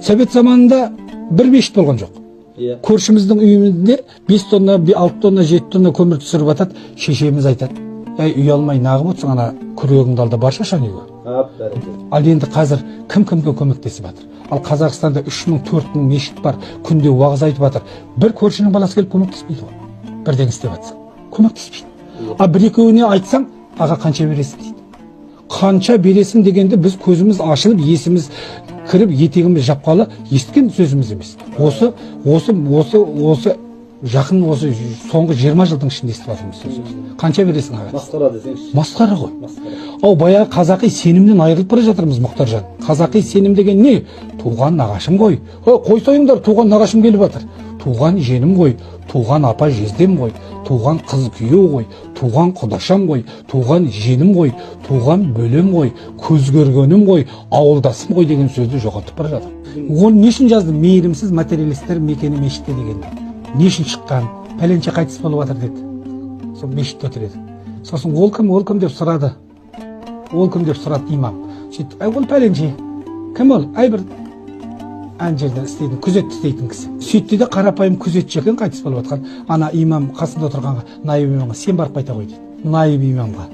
Совет заманында бір мешіт болған жоқ. Көршіміздің үйінде 5 тонна, 6 тонна, 7 тонна көмір түсіріп атады. Шешеміз айтады: "Ей, үй алмай нағып отырсың, ана күрегіңді алда барша шанеге." Ал енді қазір кім-кімге көмектесіп жатыр? Ал Қазақстанда 3000, 4000 мешіт бар, күнде уағыз айтып жатыр. Бір көршінің баласы келіп көмектеспейді ғой. Бірден істеп жатса, көмектеспейді. А бір-екеуіне айтсаң, "Аға, қанша бересің?" дейді. Қанша бересің дегенде біз көзіміз ашылып, есіміз кіріп, етегіміз жапқалы естіген сөзіміз емес. Осы жақын соңғы 20 жылдың ішінде естіп жатырмыз сөзіміз. Қанша бересің аға? Масқара десеңші. Масқара ғой. Баяғы қазақи сенімнен айырылып бара жатырмыз, Мұхтаржан. Қазақи сенім деген не? Туған нағашым ғой. Қой сойыңдар, туған нағашым келіп жатыр. Туған женім ғой, туған апа жездем ғой, туған қыз күйеу ғой, туған құдашам ғой, туған женім ғой, туған бөлем ғой, көз көргенім ғой, ауылдасым ғой деген сөзді жоғалтып бара жатыр. Оны не үшін жазды? Мейірімсіз материалистер мекені мешітте деген. Не үшін шыққан? Пәленше қайтыс болып жатыр деді. Сол мешітте отыр еді. Сосын ол кім деп сұрады. Ол кім деп сұрады имам. Сөйтті: "Ол пәленше." Кім ол? Бір ан жерде істейтін, күзет істейтін кісі. Сөйтті де қарапайым күзетші екен, қайтыс болып жатқан. Ана имам қасында отырғанға, наиб имамға: "Сен барып қайта қой" дейді. Наиб имамға.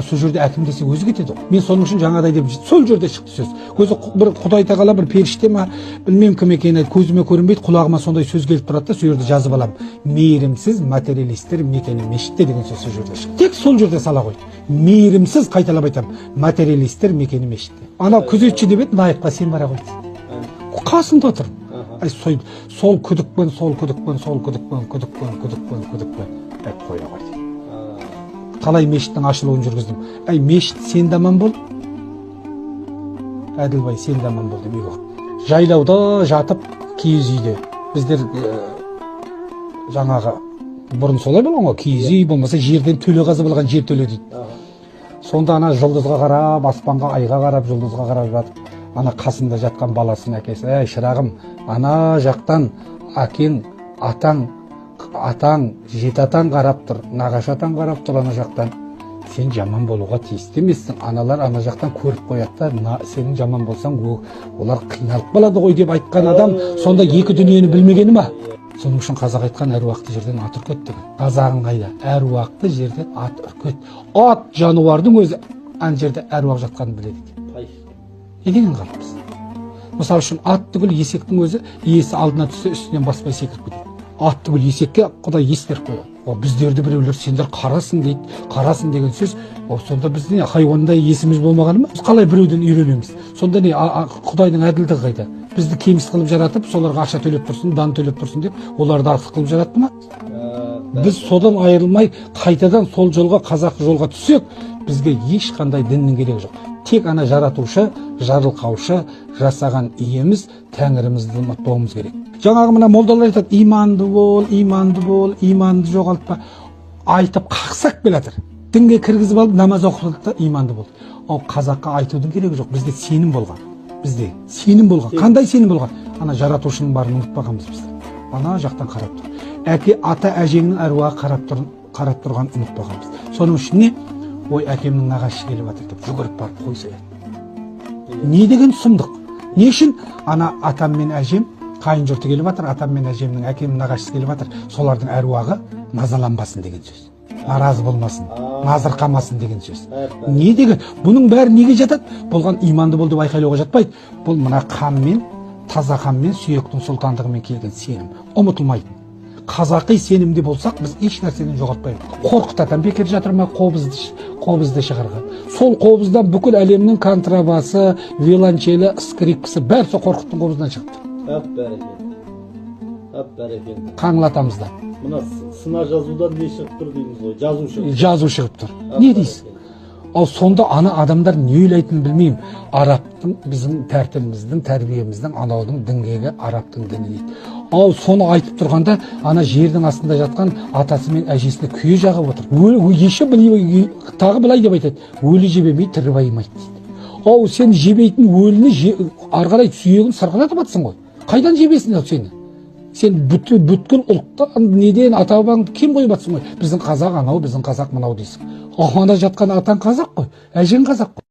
Сол жерде әкім десе өзі кетеді ғой. Мен соның үшін жаңадай деп сол жерде шықты сөз. Өзі бір Құдай тағала бір періште ма, білмем кім екенін, көзіме көрінбейді, құлағыма сондай сөз келіп тұрады да, сол жерде жазып аламын: "Мейірімсіз материалистер мекені мешітте" деген сөз сол жерде шықты. Тек сол жерде сала қой. Мейірімсіз, қайталап айтамын, материалистер мекені мешітте. Ана күзетші деп еді, наибқа: "Сен бара қой" дейді. Қасында отыр. Сол күдікпен қоя қой дейді. Қалай мешіттің ашылуын жүргіздім. Мешіт, сен де аман бол. Әділбай, сен де аман бол деп үйге. Жайлауда жатып, киіз үйде. Біздер жаңағы бұрын солай болған ғой, киіз үй болмаса жерден төле қазып алған жер төле дейді. Сонда ана жұлдызға қарап, аспанға, айға қарап, жұлдызға қарап жатып, ана қасында жатқан баласын әкесі: "Ей шырағым, ана жақтан әкең, атаң, жеті атаң қарап тұр, нағашы атаң қарап тұр ана жақтан. Сен жаман болуға тиісті емессің. Аналар ана жақтан көріп қояды да, сенің жаман болсаң, олар қиналып қалады ғой" деп айтқан адам сонда екі дүниені білмегені ма? Соның үшін қазақ айтқан: "Әруақты жерден ат үркет" деген. Қазағың қайда? Әруақты жерден ат үркет. Ат жануардың өзі ан жерде әруақ жатқанын біледі екен. Неден қалыппыз? Мысалы үшін ат түгіл есектің өзі иесі алдына түссе үстінен баспай секіріп кетеді. Ат түгіл есекке Құдай ес беріп қойған. Біздерді біреулер "Сендер қарасың" дейді. Қарасың деген сөз, сонда біздің хайуандай есіміз болмағаны ма? Біз қалай біреуден үйренеміз? Сонда не Құдайдың әділдігі қайда? Бізді кеміс қылып жаратып, соларға ақша төлеп тұрсын, дан төлеп тұрсын деп, оларды артық қылып жаратты ма? Біз содан айырылмай қайтадан сол жолға, қазақ жолға түссек, бізге ешқандай діннің керегі жоқ. Тек ана жаратушы, жарылқаушы, жасаған иеміз, Тәңірімізді ұмытпауымыз керек. Жаңағы мына молдалар айтады: "Иманды бол, иманды бол, иманды жоғалтпа." Айтып қақсақ келатыр. Дінге кіргізіп алып намаз оқыды да иманды бол. Қазаққа айтудың керегі жоқ. Бізде сенім болған. Қандай сенім болған? Ана жаратушының барын ұмытпағанбыз біз. Ана жақтан қарап тұр. Ата әжеңнің әруағы қарап тұрған ұмытпағанбыз. Соның үшін не? "Ой, әкемнің нағашысы келіп жатыр" деп жүгіріп барып қой сояды. Не деген сұмдық? Не үшін? Ана атам мен әжем қайын жұрты келіп жатыр, атам мен әжемнің, әкемнің нағашысы келіп жатыр, солардың әруағы назаланбасын деген сөз. Наразы болмасын, назырқамасын деген сөз. Не деген? Бұның бәрі неге жатады? Болған иманды бол деп айқайлауға жатпайды. Бұл мына қанмен, таза қанмен, сүйектің сұлтандығымен келген сенім. Ұмытылмайды. Қазақи сенімде болсақ, біз еш нәрседен жоғалтпаймыз. Қорқытатын бекер жатыр ма? Қобызды шығарған. Сол қобыздан бүкіл әлемнің контрабасы, виолончелі, скрипкасы бәрі сол Қорқыттың қобыздан шықты. Қаңлатамыз да. Мына сына жазудан не шығып тұр дейміз ғой, жазу шығып тұр. Не дейсіз? Сонда ана адамдар не ойлайтынын білмеймін. Арабтың, біздің тәртібіміздің, тәрбиеміздің, анаудың діңгегі арабтың діні дейді. Соны айтып тұрғанда, ана жердің астында жатқан атасы мен әжесіне күйе жағып отыр. Тағы былай деп айтады: "Өлі жебемей, тірі байымайды" дейді. Сен жебейтін өліні арғалай сүйегін сырғалатып атсың ғой. Қайдан жебесін сені? Сен бүткіл ұлттан неден ата-бабаңды кем қойып атсың ғой? Біздің қазақ анау, біздің қазақ мынау дейсің. Ана жатқан атаң қазақ қой, әжең қазақ қой.